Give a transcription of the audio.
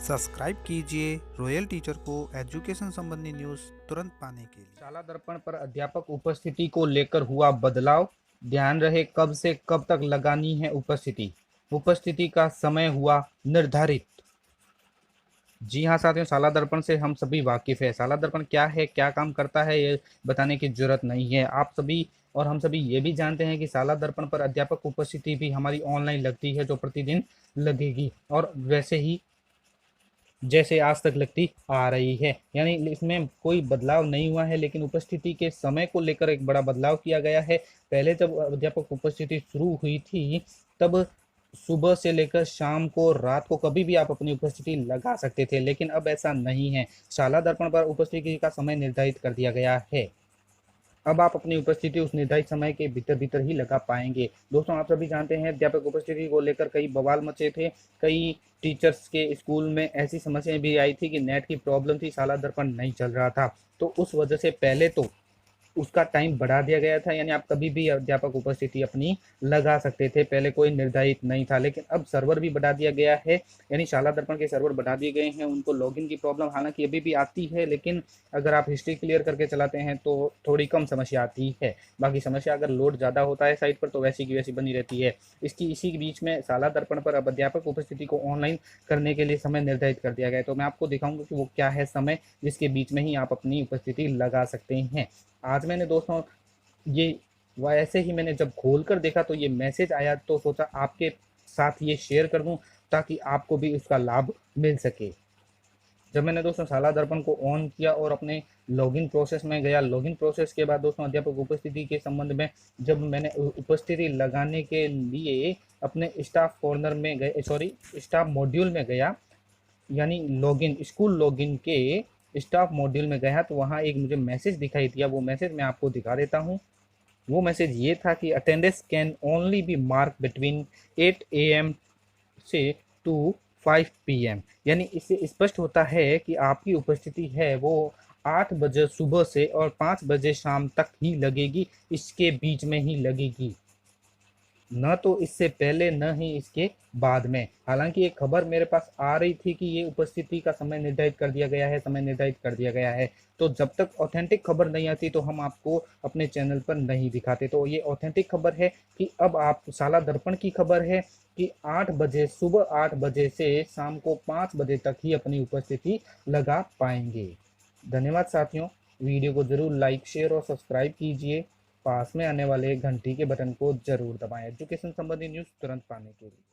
Subscribe कीजिए royal teacher को education संबंधी न्यूज़ तुरंत पाने के लिए। शाला दर्पण पर अध्यापक उपस्थिति को लेकर हुआ बदलाव। ध्यान रहे कब से कब तक लगानी है उपस्थिति। उपस्थिति का समय हुआ निर्धारित। जी हाँ साथियों, शाला दर्पण से हम सभी वाकिफ है। शाला दर्पण क्या है, क्या काम करता है, ये बताने की जरूरत नहीं है। आप सभी और हम सभी ये भी जानते हैं कि शाला दर्पण पर अध्यापक उपस्थिति भी हमारी ऑनलाइन लगती है, जो प्रतिदिन लगेगी और वैसे ही जैसे आज तक लगती आ रही है। यानी इसमें कोई बदलाव नहीं हुआ है, लेकिन उपस्थिति के समय को लेकर एक बड़ा बदलाव किया गया है। पहले जब अध्यापक उपस्थिति शुरू हुई थी, तब सुबह से लेकर शाम को, रात को कभी भी आप अपनी उपस्थिति लगा सकते थे, लेकिन अब ऐसा नहीं है। शाला दर्पण पर उपस्थिति का समय निर्धारित कर दिया गया है। अब आप अपनी उपस्थिति उस निर्धारित समय के भीतर भीतर ही लगा पाएंगे। दोस्तों, आप सभी जानते हैं अध्यापक उपस्थिति को लेकर कई बवाल मचे थे। कई टीचर्स के स्कूल में ऐसी समस्याएं भी आई थी कि नेट की प्रॉब्लम थी, शाला दर्पण नहीं चल रहा था। तो उस वजह से पहले तो उसका टाइम बढ़ा दिया गया था, यानी आप कभी भी अध्यापक उपस्थिति अपनी लगा सकते थे। पहले कोई निर्धारित नहीं था, लेकिन अब सर्वर भी बढ़ा दिया गया है। यानी शाला दर्पण के सर्वर बढ़ा दिए गए हैं। उनको लॉगिन की प्रॉब्लम हालांकि अभी भी आती है, लेकिन अगर आप हिस्ट्री क्लियर करके चलाते हैं तो थोड़ी कम समस्या आती है। बाकी समस्या अगर लोड ज़्यादा होता है साइट पर तो वैसी की वैसी बनी रहती है। इसी के बीच में शाला दर्पण पर अब अध्यापक उपस्थिति को ऑनलाइन करने के लिए समय निर्धारित कर दिया गया है। तो मैं आपको दिखाऊंगा कि वो क्या है समय, जिसके बीच में ही आप अपनी उपस्थिति लगा सकते हैं। आज मैंने दोस्तों ये वैसे ही मैंने जब खोल कर देखा तो ये मैसेज आया, तो सोचा आपके साथ ये शेयर कर दूं ताकि आपको भी उसका लाभ मिल सके। जब मैंने दोस्तों शाला दर्पण को ऑन किया और अपने लॉगिन प्रोसेस में गया, लॉगिन प्रोसेस के बाद दोस्तों अध्यापक उपस्थिति के संबंध में जब मैंने उपस्थिति लगाने के लिए अपने स्टाफ कॉर्नर में गए, सॉरी स्टाफ मॉड्यूल में गया, यानी लॉगिन स्कूल लॉगिन के स्टाफ मॉड्यूल में गया, तो वहाँ एक मुझे मैसेज दिखाई दिया। वो मैसेज मैं आपको दिखा देता हूँ। वो मैसेज ये था कि attendance can only be mark between 8 AM से टू 5 PM। यानी इससे स्पष्ट होता है कि आपकी उपस्थिति है वो 8 बजे सुबह से और 5 बजे शाम तक ही लगेगी, इसके बीच में ही लगेगी, न तो इससे पहले न ही इसके बाद में। हालांकि एक खबर मेरे पास आ रही थी कि ये उपस्थिति का समय निर्धारित कर दिया गया है, समय निर्धारित कर दिया गया है। तो जब तक ऑथेंटिक खबर नहीं आती तो हम आपको अपने चैनल पर नहीं दिखाते। तो ये ऑथेंटिक खबर है कि अब आप शाला दर्पण की खबर है कि 8 बजे, सुबह 8 बजे से शाम को 5 बजे तक ही अपनी उपस्थिति लगा पाएंगे। धन्यवाद साथियों। वीडियो को जरूर लाइक, शेयर और सब्सक्राइब कीजिए। पास में आने वाले घंटी के बटन को जरूर दबाएं एजुकेशन संबंधी न्यूज़ तुरंत पाने के लिए।